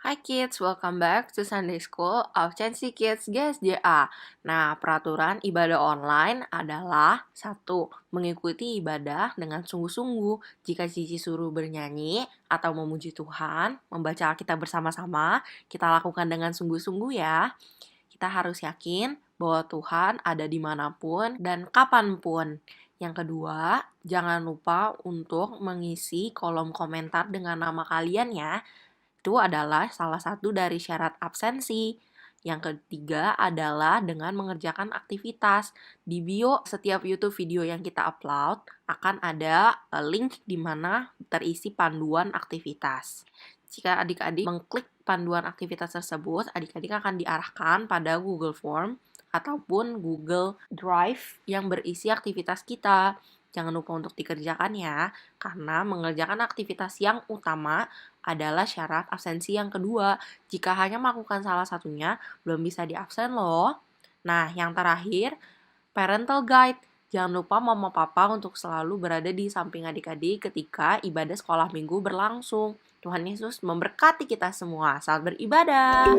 Hi kids, welcome back to Sunday School of Chelsea Kids GSJA. Nah, peraturan ibadah online adalah satu, mengikuti ibadah dengan sungguh-sungguh. Jika Cici suruh bernyanyi atau memuji Tuhan, membaca Alkitab bersama-sama, kita lakukan dengan sungguh-sungguh ya. Kita harus yakin bahwa Tuhan ada dimanapun dan kapanpun. Yang kedua, jangan lupa untuk mengisi kolom komentar dengan nama kalian ya. Itu adalah salah satu dari syarat absensi. Yang ketiga adalah dengan mengerjakan aktivitas. Di bio setiap YouTube video yang kita upload akan ada link di mana terisi panduan aktivitas. Jika adik-adik mengklik panduan aktivitas tersebut, adik-adik akan diarahkan pada Google Form ataupun Google Drive yang berisi aktivitas kita. Jangan lupa untuk dikerjakan ya, karena mengerjakan aktivitas yang utama adalah syarat absensi yang kedua. Jika hanya melakukan salah satunya, belum bisa diabsen loh. Nah, yang terakhir, parental guide. Jangan lupa mama papa untuk selalu berada di samping adik-adik ketika ibadah sekolah minggu berlangsung. Tuhan Yesus memberkati kita semua. Selamat beribadah.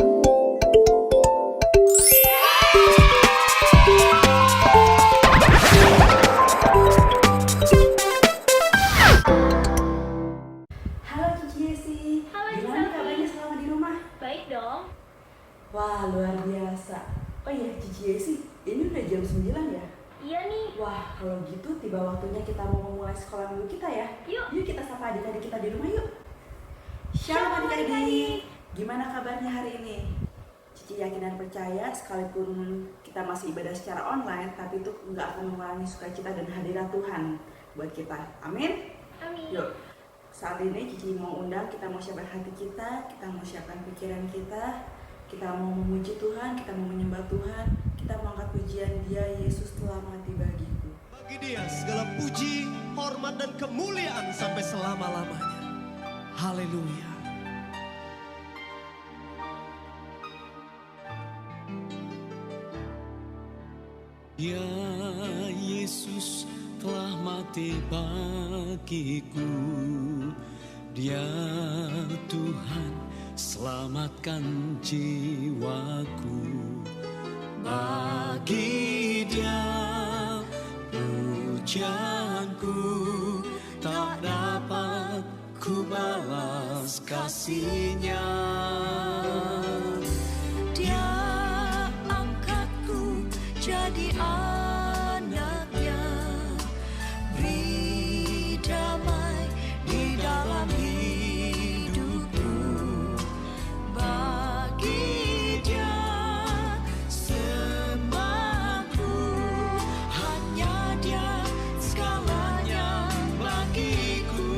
Halo Cici Yesi, Halo, gimana Cici. kabarnya selama di rumah? Baik dong. Wah, luar biasa. Oh iya, Cici Yesi, ini udah jam 9 ya? Iya nih. Wah, kalau gitu tiba waktunya kita mau memulai sekolah minggu kita ya. Yuk. Kita sapa adik-adik kita di rumah yuk. Shalom, Shalom adik-adik. adik-adik. Gimana kabarnya hari ini? Cici yakin dan percaya sekalipun kita masih ibadah secara online, tapi itu nggak akan mengurangi sukacita dan hadirat Tuhan buat kita. Amin. Amin. Yuk, saat ini Cici mau undang, kita mau siapkan hati kita mau siapkan pikiran kita mau memuji Tuhan, kita mau menyembah Tuhan, kita mau angkat pujian Dia, Yesus telah mati bagiku. Bagi Dia segala puji, hormat dan kemuliaan sampai selama-lamanya. Haleluya. Ya Yesus telah mati bagiku. Dia Tuhan selamatkan jiwaku. Bagi Dia pujianku tak dapat ku balas kasih-Nya. Dia angkatku jadi anaknya, beri damai di dalam hidupku. Bagi Dia semuaku, hanya Dia segalanya bagiku.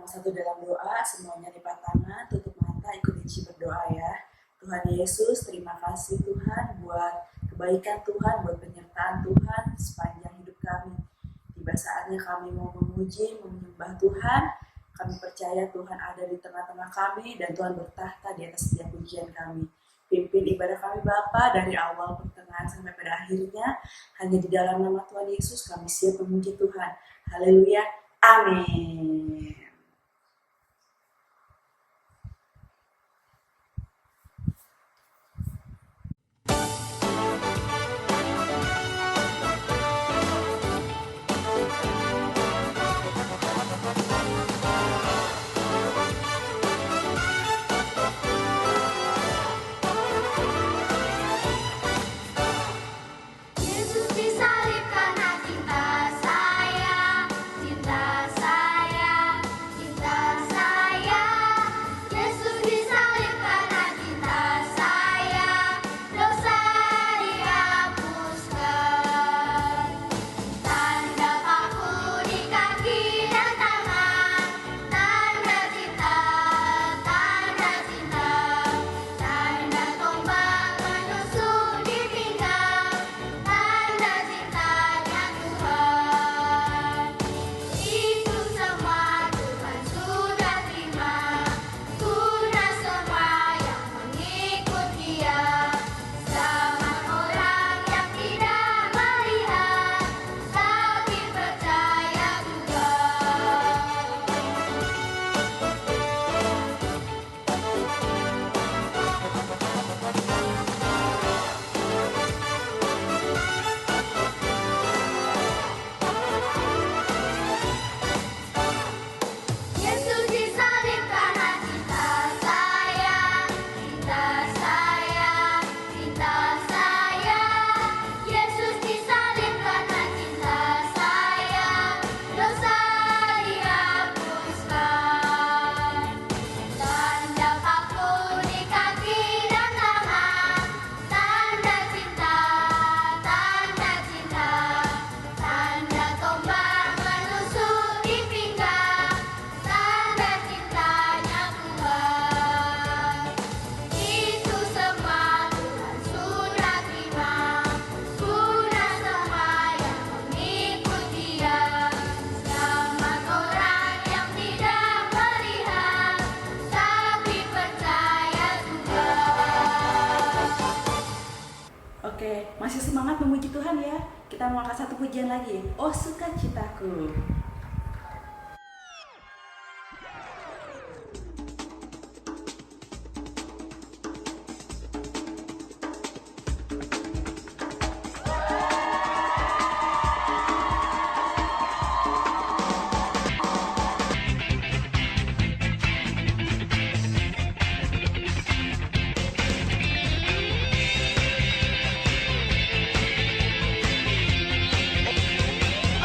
Kita satu dalam doa, semuanya lipat tangan, tutup mata, ikut Ici berdoa ya. Tuhan Yesus, terima kasih Tuhan buat kebaikan Tuhan, buat penyertaan Tuhan sepanjang hidup kami. Tiba saatnya kami mau memuji, menyembah Tuhan. Kami percaya Tuhan ada di tengah-tengah kami dan Tuhan bertahta di atas setiap pujian kami. Pimpin ibadah kami Bapa dari awal pertengahan sampai pada akhirnya. Hanya di dalam nama Tuhan Yesus kami siap memuji Tuhan. Haleluya. Amin. Yesus disalib karena cinta saya, cinta saya, cinta saya. Yesus disalib karena cinta saya, dosa dihapuskan. Tanda paku di kaki dan tangan, tanda cinta, tanda cinta. Tanda tombak menusuk di pinggang, tanda cintanya Tuhan. Itu semua Tuhan sudah terima, sudah semua yang mengikut Dia. Selamat orang yang tidak melihat, tapi percaya juga. Yesus disalib karena cinta saya, cinta saya, cinta saya. Yesus disalib karena cinta saya, dosa dihapuskan. Tanda paku di kaki dan tangan, tanda cinta, tanda cinta. Tanda tombak menusuk di pinggang, tanda cintanya Tuhan. Itu semua Tuhan sudah terima, sudah semua yang mengikut Dia. Selamat orang yang tidak melihat, tapi percaya juga. Oke, masih semangat memuji Tuhan ya. Kita mau angkat satu pujian lagi. Oh sukacitaku.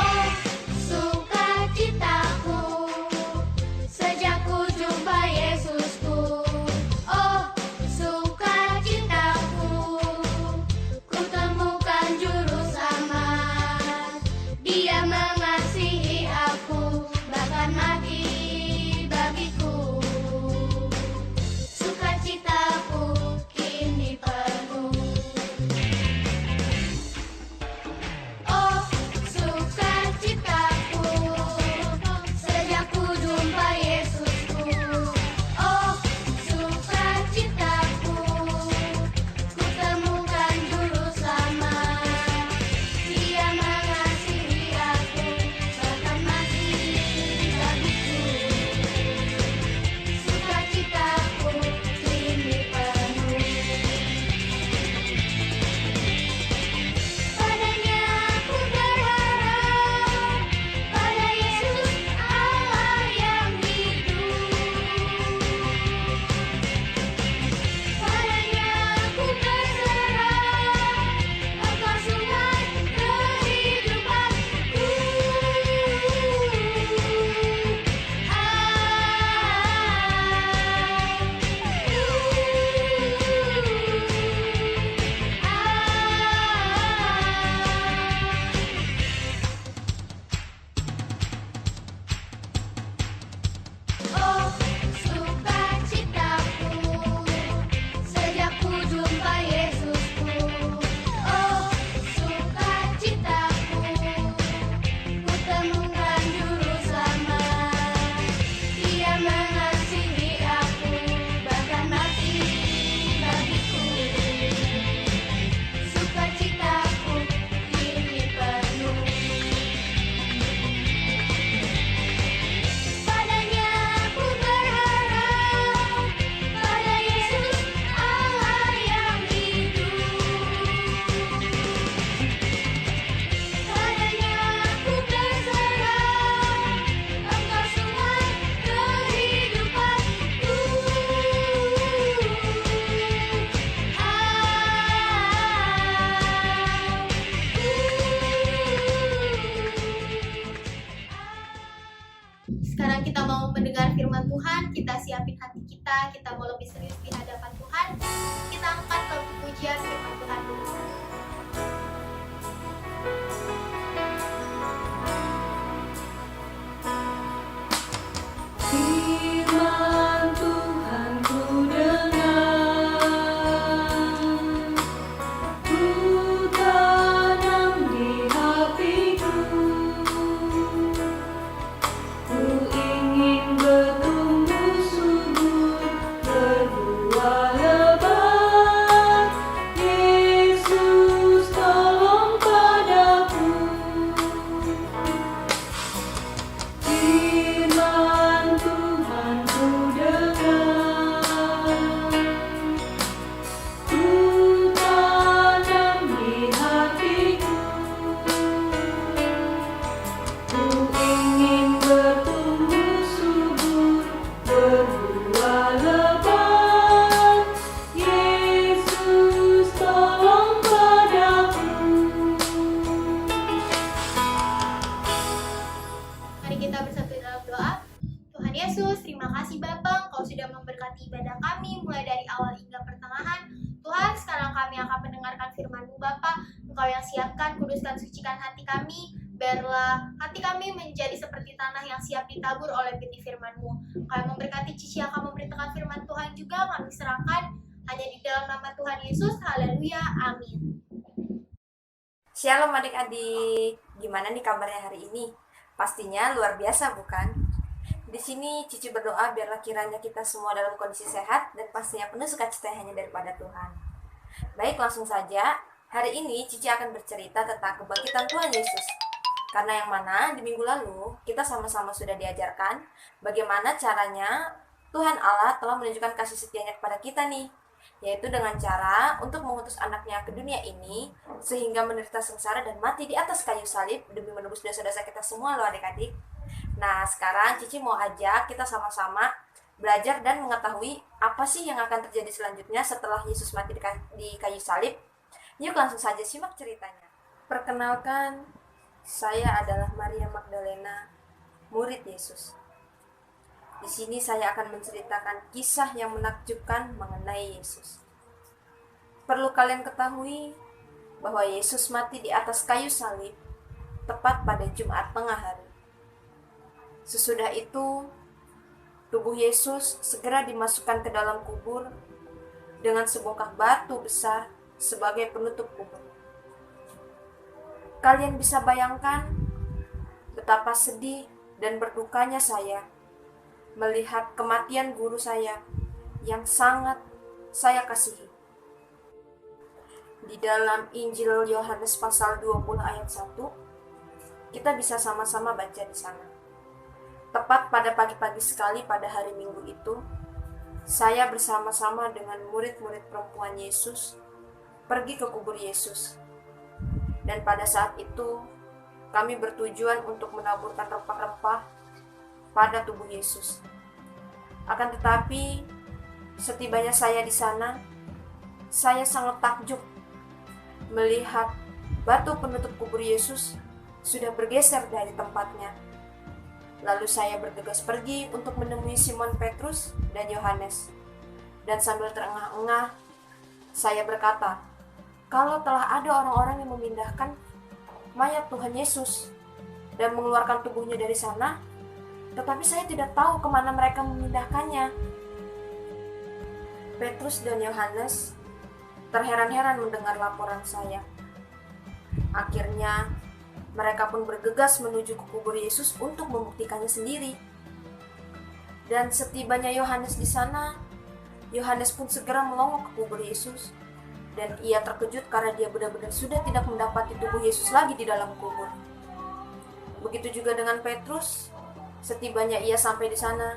Oh, kita, kita mau lebih serius di hadapan Tuhan, kita angkat lagu pujian firman Tuhan dulu. Firman Tuhan ku dengar, ku tanam di hatiku, ku ingin bertumbuh subur, berbuah lebat. Yesus tolong padaku. Firman Tuhan ku dengar, ku tanam di hatiku, ku ingin bertumbuh subur, berbuah lebat. Yesus tolong padaku. Mari kita bersatu dalam doa. Tuhan Yesus, terima kasih Bapa, Engkau sudah memberkati ibadah kami mulai dari awal hingga pertengahan. Tuhan, sekarang kami akan mendengarkan firman-Mu Bapa. Engkau yang siapkan, kuduskan, sucikan hati kami. Biarlah hati kami menjadi seperti tanah yang siap ditabur oleh benih firman-Mu. Engkau yang memberkati Cici akan memberitakan firman Tuhan juga, kami serahkan hanya di dalam nama Tuhan Yesus. Haleluya, amin. Shalom adik-adik, gimana nih kabarnya hari ini? Pastinya luar biasa bukan? Di sini Cici berdoa biarlah kiranya kita semua dalam kondisi sehat dan pastinya penuh sukacita hanya daripada Tuhan. Baik, langsung saja. Hari ini Cici akan bercerita tentang kebangkitan Tuhan Yesus. Karena yang mana di minggu lalu kita sama-sama sudah diajarkan bagaimana caranya Tuhan Allah telah menunjukkan kasih setianya kepada kita nih, yaitu dengan cara untuk mengutus anaknya ke dunia ini sehingga menderita sengsara dan mati di atas kayu salib demi menebus dosa-dosa kita semua loh adik-adik. Nah, sekarang Cici mau ajak kita sama-sama belajar dan mengetahui apa sih yang akan terjadi selanjutnya setelah Yesus mati di kayu salib. Yuk langsung saja simak ceritanya. Perkenalkan, saya adalah Maria Magdalena, murid Yesus. Di sini saya akan menceritakan kisah yang menakjubkan mengenai Yesus. Perlu kalian ketahui bahwa Yesus mati di atas kayu salib tepat pada Jumat tengah hari. Sesudah itu, tubuh Yesus segera dimasukkan ke dalam kubur dengan sebongkah batu besar sebagai penutup kubur. Kalian bisa bayangkan betapa sedih dan berdukanya saya melihat kematian guru saya yang sangat saya kasihi. Di dalam Injil Yohanes pasal 20 ayat 1, kita bisa sama-sama baca di sana. Tepat pada pagi-pagi sekali pada hari Minggu itu, saya bersama-sama dengan murid-murid perempuan Yesus pergi ke kubur Yesus. Dan pada saat itu, kami bertujuan untuk menaburkan rempah-rempah pada tubuh Yesus. Akan tetapi, setibanya saya di sana, saya sangat takjub melihat batu penutup kubur Yesus sudah bergeser dari tempatnya. Lalu saya bergegas pergi untuk menemui Simon Petrus dan Yohanes. Dan sambil terengah-engah, saya berkata, kalau telah ada orang-orang yang memindahkan mayat Tuhan Yesus dan mengeluarkan tubuhnya dari sana, tetapi saya tidak tahu kemana mereka memindahkannya. Petrus dan Yohanes terheran-heran mendengar laporan saya. Akhirnya, mereka pun bergegas menuju ke kubur Yesus untuk membuktikannya sendiri. Dan setibanya Yohanes di sana, Yohanes pun segera melongok ke kubur Yesus. Dan ia terkejut karena dia benar-benar sudah tidak mendapati tubuh Yesus lagi di dalam kubur. Begitu juga dengan Petrus, setibanya ia sampai di sana,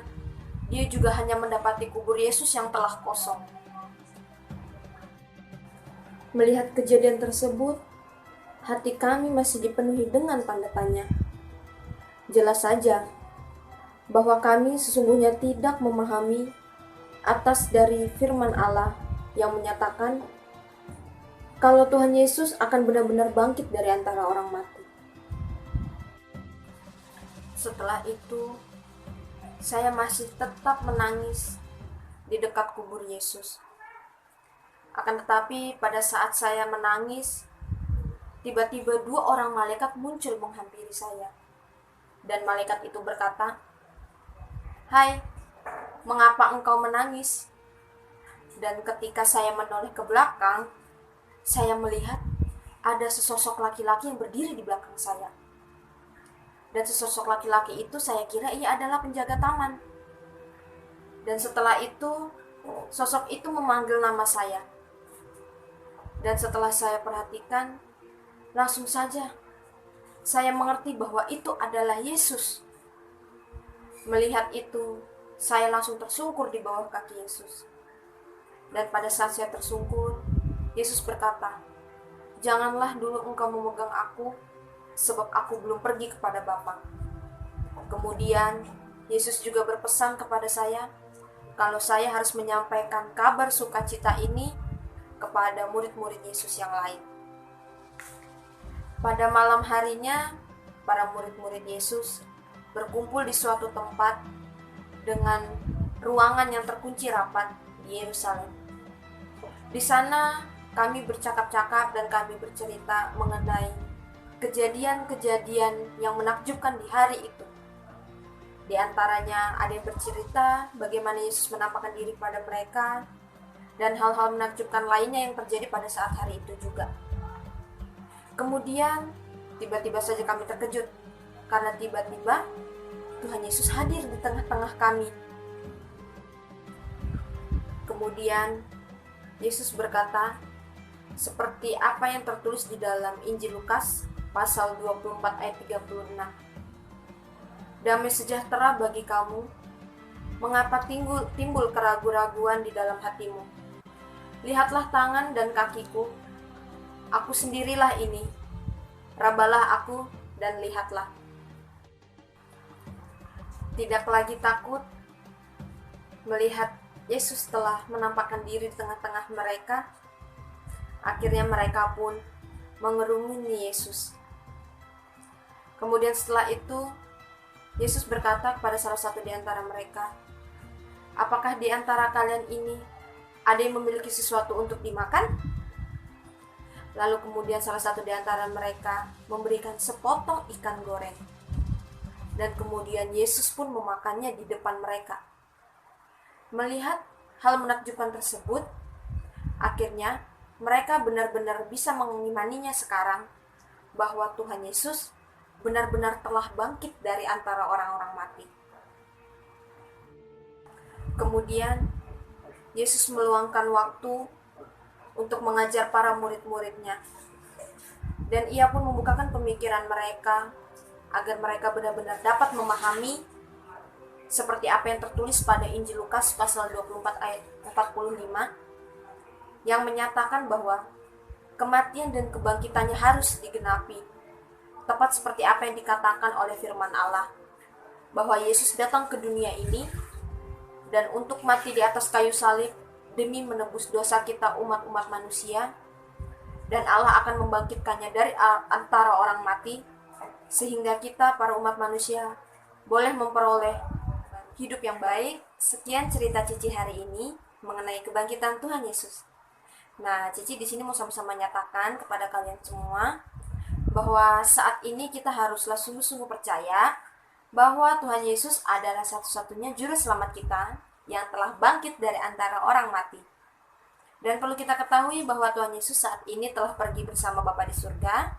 dia juga hanya mendapati kubur Yesus yang telah kosong. Melihat kejadian tersebut, hati kami masih dipenuhi dengan tanda tanya. Jelas saja bahwa kami sesungguhnya tidak memahami atas dari firman Allah yang menyatakan kalau Tuhan Yesus akan benar-benar bangkit dari antara orang mati. Setelah itu, saya masih tetap menangis di dekat kubur Yesus. Akan tetapi pada saat saya menangis, tiba-tiba 2 orang malaikat muncul menghampiri saya. Dan malaikat itu berkata, "Hai, mengapa engkau menangis?" Dan ketika saya menoleh ke belakang, saya melihat ada sesosok laki-laki yang berdiri di belakang saya. Dan sesosok laki-laki itu saya kira ia adalah penjaga taman. Dan setelah itu, sosok itu memanggil nama saya. Dan setelah saya perhatikan, langsung saja saya mengerti bahwa itu adalah Yesus. Melihat itu, saya langsung tersungkur di bawah kaki Yesus. Dan pada saat saya tersungkur, Yesus berkata, "Janganlah dulu engkau memegang aku, sebab aku belum pergi kepada Bapa." Kemudian, Yesus juga berpesan kepada saya, kalau saya harus menyampaikan kabar sukacita ini kepada murid-murid Yesus yang lain. Pada malam harinya, para murid-murid Yesus berkumpul di suatu tempat dengan ruangan yang terkunci rapat di Yerusalem. Di sana kami bercakap-cakap dan kami bercerita mengenai kejadian-kejadian yang menakjubkan di hari itu. Di antaranya ada yang bercerita bagaimana Yesus menampakkan diri pada mereka dan hal-hal menakjubkan lainnya yang terjadi pada saat hari itu juga. Kemudian tiba-tiba saja kami terkejut karena tiba-tiba Tuhan Yesus hadir di tengah-tengah kami. Kemudian Yesus berkata, seperti apa yang tertulis di dalam Injil Lukas pasal 24 ayat 36. "Damai sejahtera bagi kamu, mengapa timbul keraguan-raguan di dalam hatimu? Lihatlah tangan dan kakiku, aku sendirilah ini. Rabalah aku dan lihatlah." Tidak lagi takut melihat Yesus telah menampakkan diri di tengah-tengah mereka. Akhirnya mereka pun mengerumuni Yesus. Kemudian setelah itu, Yesus berkata kepada salah satu di antara mereka, "Apakah di antara kalian ini ada yang memiliki sesuatu untuk dimakan?" Lalu kemudian salah satu di antara mereka memberikan sepotong ikan goreng. Dan kemudian Yesus pun memakannya di depan mereka. Melihat hal menakjubkan tersebut, akhirnya mereka benar-benar bisa mengimaninya sekarang bahwa Tuhan Yesus benar-benar telah bangkit dari antara orang-orang mati. Kemudian Yesus meluangkan waktu untuk mengajar para murid-muridnya. Dan ia pun membukakan pemikiran mereka agar mereka benar-benar dapat memahami seperti apa yang tertulis pada Injil Lukas pasal 24 ayat 45 yang menyatakan bahwa kematian dan kebangkitannya harus digenapi. Tepat seperti apa yang dikatakan oleh firman Allah, bahwa Yesus datang ke dunia ini dan untuk mati di atas kayu salib demi menebus dosa kita umat-umat manusia, dan Allah akan membangkitkannya dari antara orang mati, sehingga kita para umat manusia boleh memperoleh hidup yang baik. Sekian cerita Cici hari ini mengenai kebangkitan Tuhan Yesus. Nah, Cici di sini mau sama-sama nyatakan kepada kalian semua bahwa saat ini kita haruslah sungguh-sungguh percaya bahwa Tuhan Yesus adalah satu-satunya juru selamat kita yang telah bangkit dari antara orang mati. Dan perlu kita ketahui bahwa Tuhan Yesus saat ini telah pergi bersama Bapa di surga,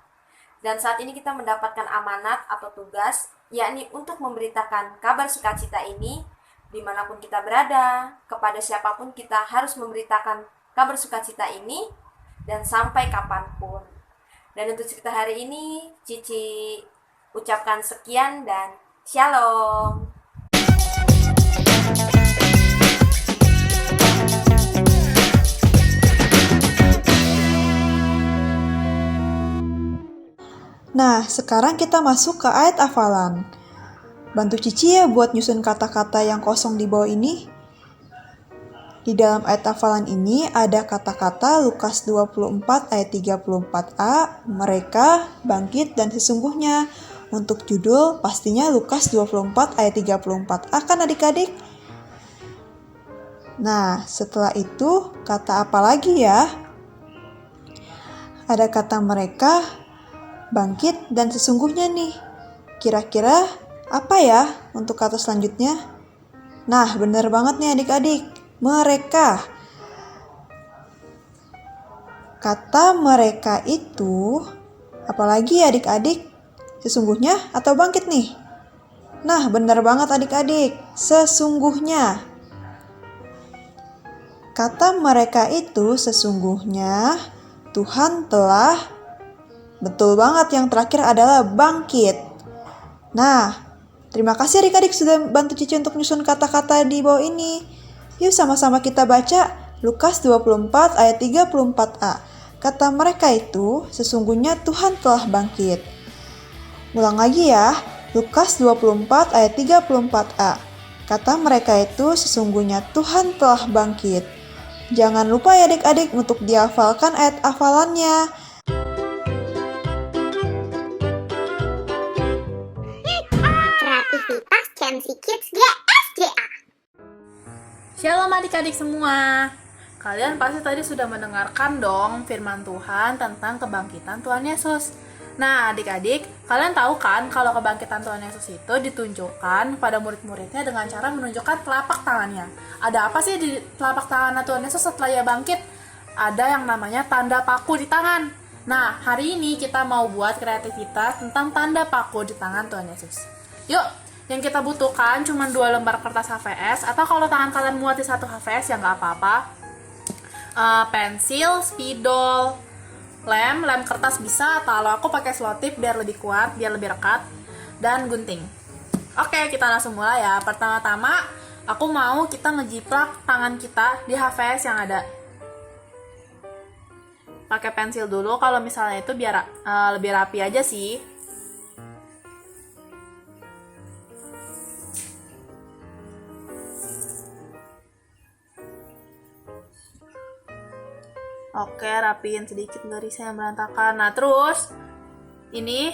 dan saat ini kita mendapatkan amanat atau tugas, yakni untuk memberitakan kabar sukacita ini dimanapun kita berada, kepada siapapun kita harus memberitakan kabar sukacita ini, dan sampai kapanpun. Dan untuk cerita hari ini, Cici ucapkan sekian dan shalom. Nah, sekarang kita masuk ke ayat hafalan. Bantu Cici ya buat nyusun kata-kata yang kosong di bawah ini. Di dalam ayat hafalan ini ada kata-kata Lukas 24 ayat 34a, mereka, bangkit, dan sesungguhnya. Untuk judul pastinya Lukas 24 ayat 34a kan adik-adik? Nah, setelah itu kata apa lagi ya? Ada kata mereka, bangkit dan sesungguhnya nih. Kira-kira apa ya untuk kata selanjutnya? Nah, benar banget nih adik-adik. Mereka. Kata mereka itu, apalagi adik-adik? Sesungguhnya atau bangkit nih? Nah, benar banget adik-adik. Sesungguhnya. Kata mereka itu sesungguhnya Tuhan telah, betul banget, yang terakhir adalah bangkit. Nah, terima kasih adik-adik sudah bantu Cici untuk nyusun kata-kata di bawah ini. Yuk sama-sama kita baca Lukas 24 ayat 34a. Kata mereka itu sesungguhnya Tuhan telah bangkit. Ulang lagi ya, Lukas 24 ayat 34a. Kata mereka itu sesungguhnya Tuhan telah bangkit. Jangan lupa ya adik-adik untuk dihafalkan ayat hafalannya. Kreativitas Chancy Kids GSJA. Shalom adik-adik semua. Kalian pasti tadi sudah mendengarkan dong firman Tuhan tentang kebangkitan Tuhan Yesus. Nah adik-adik, kalian tahu kan kalau kebangkitan Tuhan Yesus itu ditunjukkan pada murid-muridnya dengan cara menunjukkan telapak tangannya. Ada apa sih di telapak tangan Tuhan Yesus setelah ia bangkit? Ada yang namanya tanda paku di tangan. Nah hari ini kita mau buat kreativitas tentang tanda paku di tangan Tuhan Yesus. Yuk, yang kita butuhkan cuma 2 lembar kertas HVS, atau kalau tangan kalian muat di 1 HVS ya nggak apa-apa. Pensil, spidol, lem kertas bisa, kalau aku pakai selotip biar lebih kuat, biar lebih rekat, dan gunting. Oke, kita langsung mulai ya. Pertama-tama, aku mau kita ngejiplak tangan kita di HVS yang ada. Pakai pensil dulu, kalau misalnya itu biar lebih rapi aja sih. Oke, rapiin sedikit garisnya yang berantakan. Nah, terus ini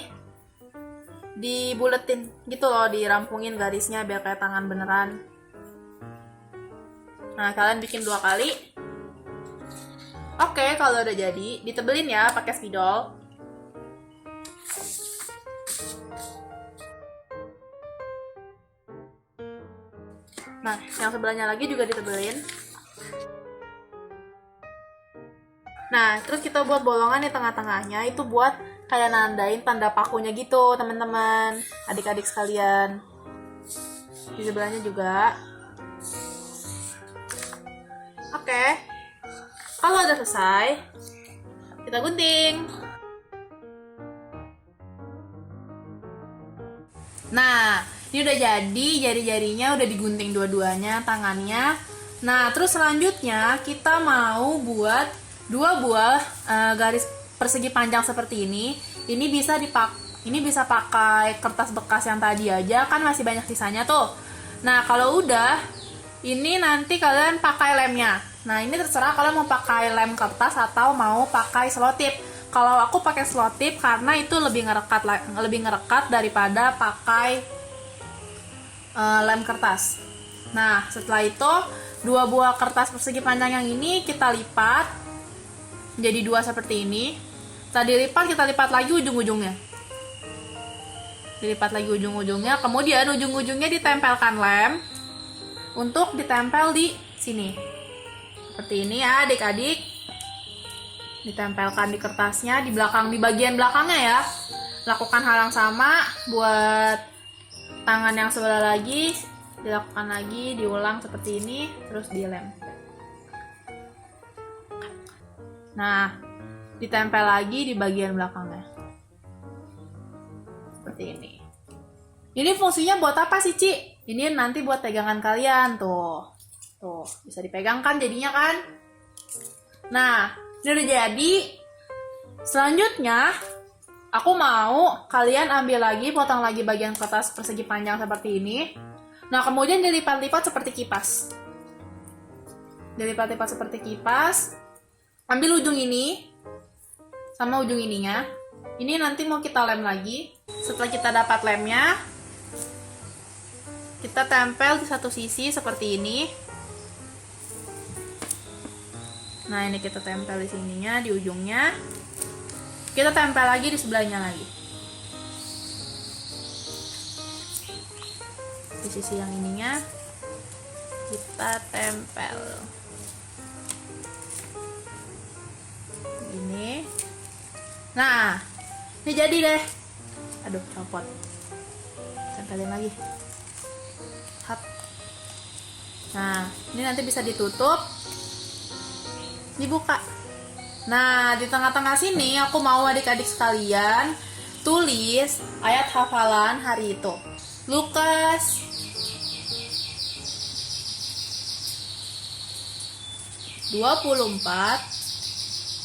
dibuletin gitu loh, dirampungin garisnya biar kayak tangan beneran. Nah, kalian bikin 2 kali. Oke, kalau udah jadi, ditebelin ya pakai spidol. Nah, yang sebelahnya lagi juga ditebelin. Nah, terus kita buat bolongan di tengah-tengahnya, itu buat kayak nandain tanda pakunya gitu, teman-teman, adik-adik sekalian. Di sebelahnya juga. Oke. Kalau udah selesai, kita gunting. Nah, ini udah jadi, jari-jarinya udah digunting dua-duanya, tangannya. Nah, terus selanjutnya kita mau buat 2 buah garis persegi panjang seperti ini. Ini bisa pakai kertas bekas yang tadi aja, kan masih banyak sisanya tuh. Nah, kalau udah, ini nanti kalian pakai lemnya. Nah, ini terserah kalian mau pakai lem kertas atau mau pakai selotip. Kalau aku pakai selotip karena itu lebih ngerekat daripada pakai lem kertas. Nah, setelah itu 2 buah kertas persegi panjang yang ini kita lipat jadi 2 seperti ini. Tadi lipat, kita lipat lagi ujung-ujungnya. Dilipat lagi ujung-ujungnya, kemudian ujung-ujungnya ditempelkan lem untuk ditempel di sini. Seperti ini ya adik-adik. Ditempelkan di kertasnya, di bagian belakangnya ya. Lakukan hal yang sama buat tangan yang sebelah lagi. Dilakukan lagi, diulang seperti ini, terus dilem. Nah, ditempel lagi di bagian belakangnya. Seperti ini. Ini fungsinya buat apa sih, Ci? Ini nanti buat pegangan kalian, tuh. Tuh, bisa dipegangkan jadinya kan? Nah, ini udah jadi. Selanjutnya, aku mau kalian ambil lagi, potong lagi bagian kertas persegi panjang seperti ini. Nah, kemudian dilipat-lipat seperti kipas. Dilipat-lipat seperti kipas. Ambil ujung ini sama ujung ininya. Ini nanti mau kita lem lagi. Setelah kita dapat lemnya, kita tempel di satu sisi seperti ini. Nah, ini kita tempel di sininya, di ujungnya. Kita tempel lagi di sebelahnya lagi. Di sisi yang ininya kita tempel. Ini. Nah, ini jadi deh. Aduh, copot. Tempelin lagi. Hap. Nah, ini nanti bisa ditutup, dibuka. Nah, di tengah-tengah sini aku mau adik-adik sekalian tulis ayat hafalan hari itu. Lukas 24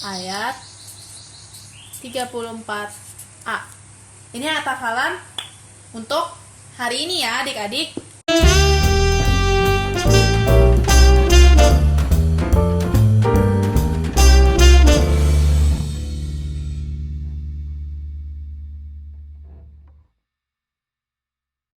ayat 34a. Ini ayat hafalan untuk hari ini ya adik-adik.